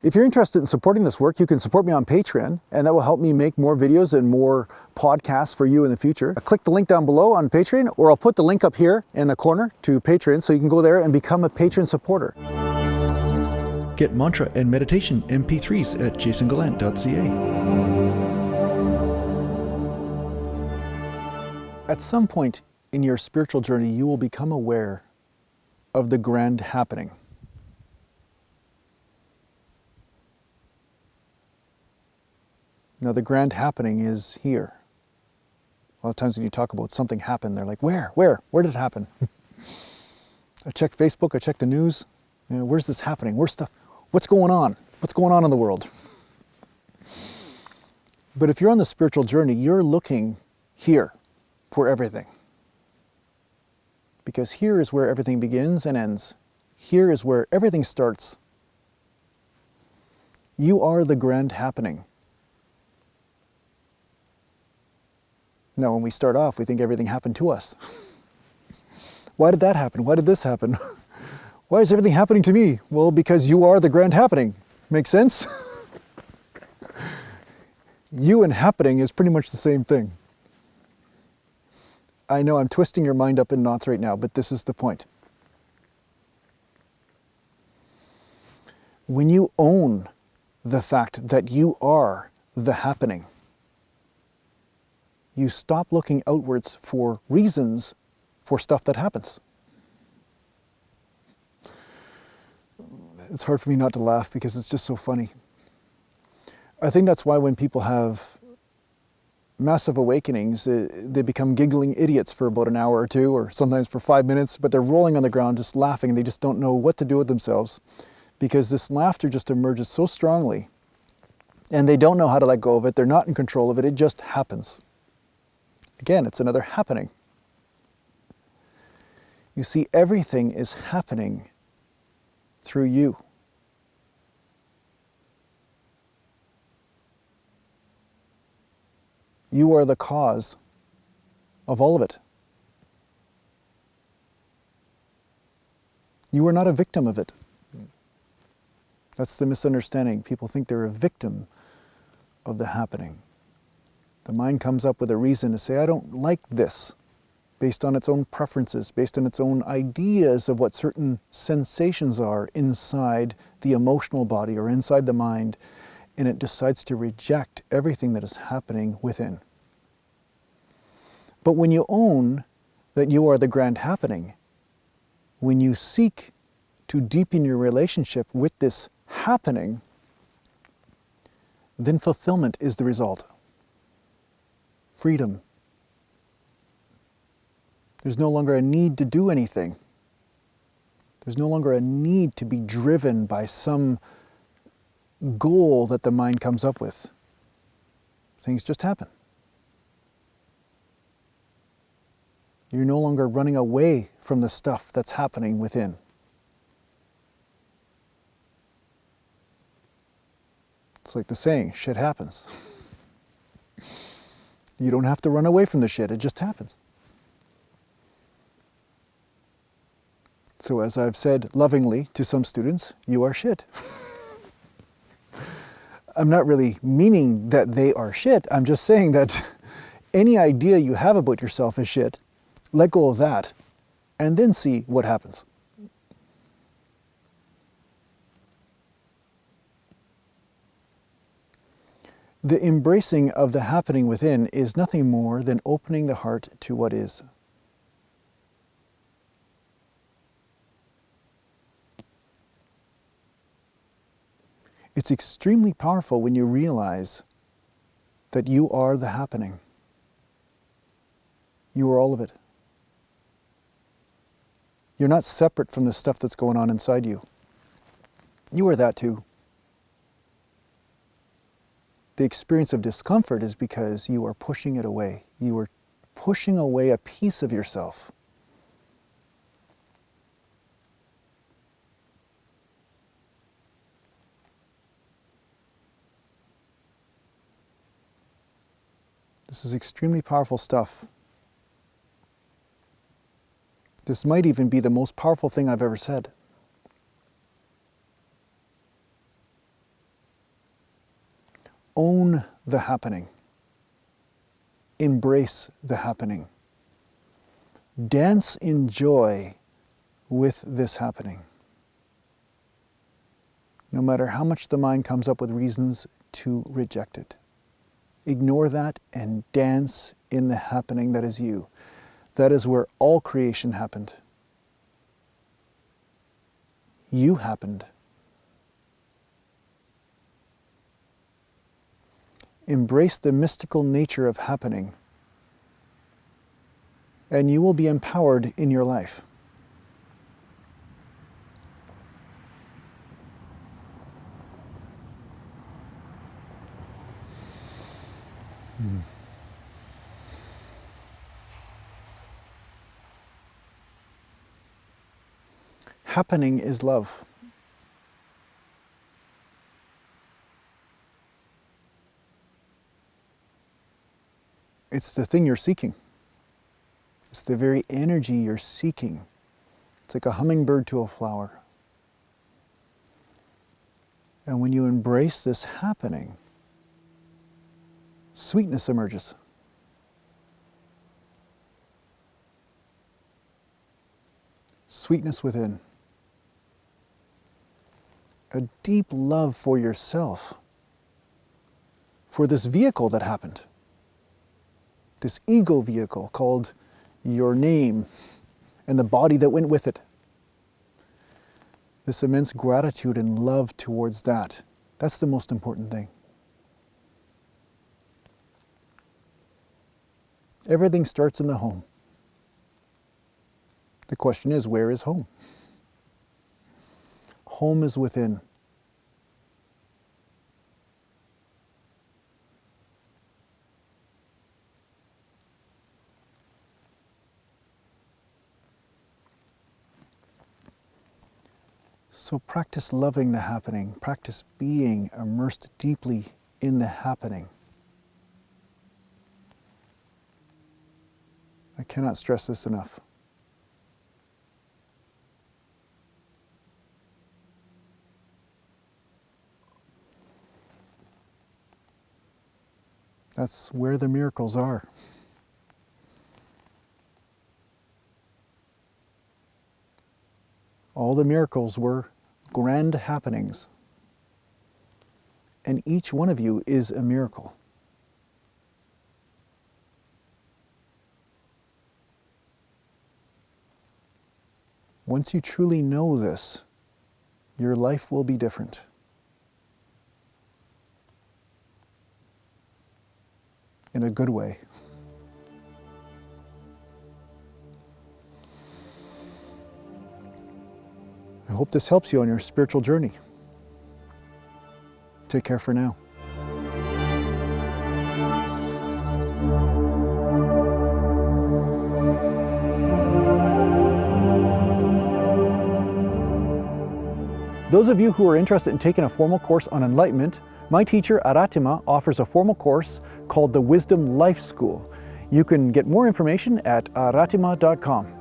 If you're interested in supporting this work, you can support me on Patreon, and that will help me make more videos and more podcasts for you in the future. Click the link down below on Patreon, or I'll put the link up here in the corner to Patreon, so you can go there and become a Patreon supporter. Get mantra and meditation MP3s at JasonGallant.ca. At some point in your spiritual journey, you will become aware of the grand happening. Now, the grand happening is here. A lot of times when you talk about something happened, they're like, where did it happen? I checked Facebook, I checked the news. You know, where's this happening? What's going on? What's going on in the world? But if you're on the spiritual journey, you're looking here for everything. Because here is where everything begins and ends. Here is where everything starts. You are the grand happening. Now, when we start off, we think everything happened to us. Why did that happen? Why did this happen? Why is everything happening to me? Well, because you are the grand happening. Make sense? You and happening is pretty much the same thing. I know I'm twisting your mind up in knots right now, but this is the point. When you own the fact that you are the happening, you stop looking outwards for reasons for stuff that happens. It's hard for me not to laugh because it's just so funny. I think that's why when people have massive awakenings, they become giggling idiots for about an hour or two, or sometimes for 5 minutes, but they're rolling on the ground just laughing, and they just don't know what to do with themselves because this laughter just emerges so strongly, and they don't know how to let go of it. They're not in control of it. It just happens. Again, it's another happening. You see, everything is happening through you. You are the cause of all of it. You are not a victim of it. That's the misunderstanding. People think they're a victim of the happening. The mind comes up with a reason to say, I don't like this, based on its own preferences, based on its own ideas of what certain sensations are inside the emotional body or inside the mind, and it decides to reject everything that is happening within. But when you own that you are the grand happening, when you seek to deepen your relationship with this happening, then fulfillment is the result. Freedom. There's no longer a need to do anything. There's no longer a need to be driven by some goal that the mind comes up with. Things just happen. You're no longer running away from the stuff that's happening within. It's like the saying, shit happens. You don't have to run away from the shit, it just happens. So as I've said lovingly to some students, you are shit. I'm not really meaning that they are shit, I'm just saying that any idea you have about yourself is shit. Let go of that, and then see what happens. The embracing of the happening within is nothing more than opening the heart to what is. It's extremely powerful when you realize that you are the happening. You are all of it. You're not separate from the stuff that's going on inside you. You are that too. The experience of discomfort is because you are pushing it away. You are pushing away a piece of yourself. This is extremely powerful stuff. This might even be the most powerful thing I've ever said. Own the happening. Embrace the happening. Dance in joy with this happening. No matter how much the mind comes up with reasons to reject it. Ignore that and dance in the happening that is you. That is where all creation happened. You happened. Embrace the mystical nature of happening, and you will be empowered in your life. Happening is love. It's the thing you're seeking. It's the very energy you're seeking. It's like a hummingbird to a flower. And when you embrace this happening, sweetness emerges. Sweetness within. A deep love for yourself, for this vehicle that happened. This ego vehicle called your name and the body that went with it. This immense gratitude and love towards that. That's the most important thing. Everything starts in the home. The question is, where is home? Home is within. So practice loving the happening. Practice being immersed deeply in the happening. I cannot stress this enough. That's where the miracles are. All the miracles were grand happenings. And each one of you is a miracle. Once you truly know this, your life will be different. In a good way. I hope this helps you on your spiritual journey. Take care for now. Those of you who are interested in taking a formal course on enlightenment, my teacher Aratima offers a formal course called the Wisdom Life School. You can get more information at aratima.com.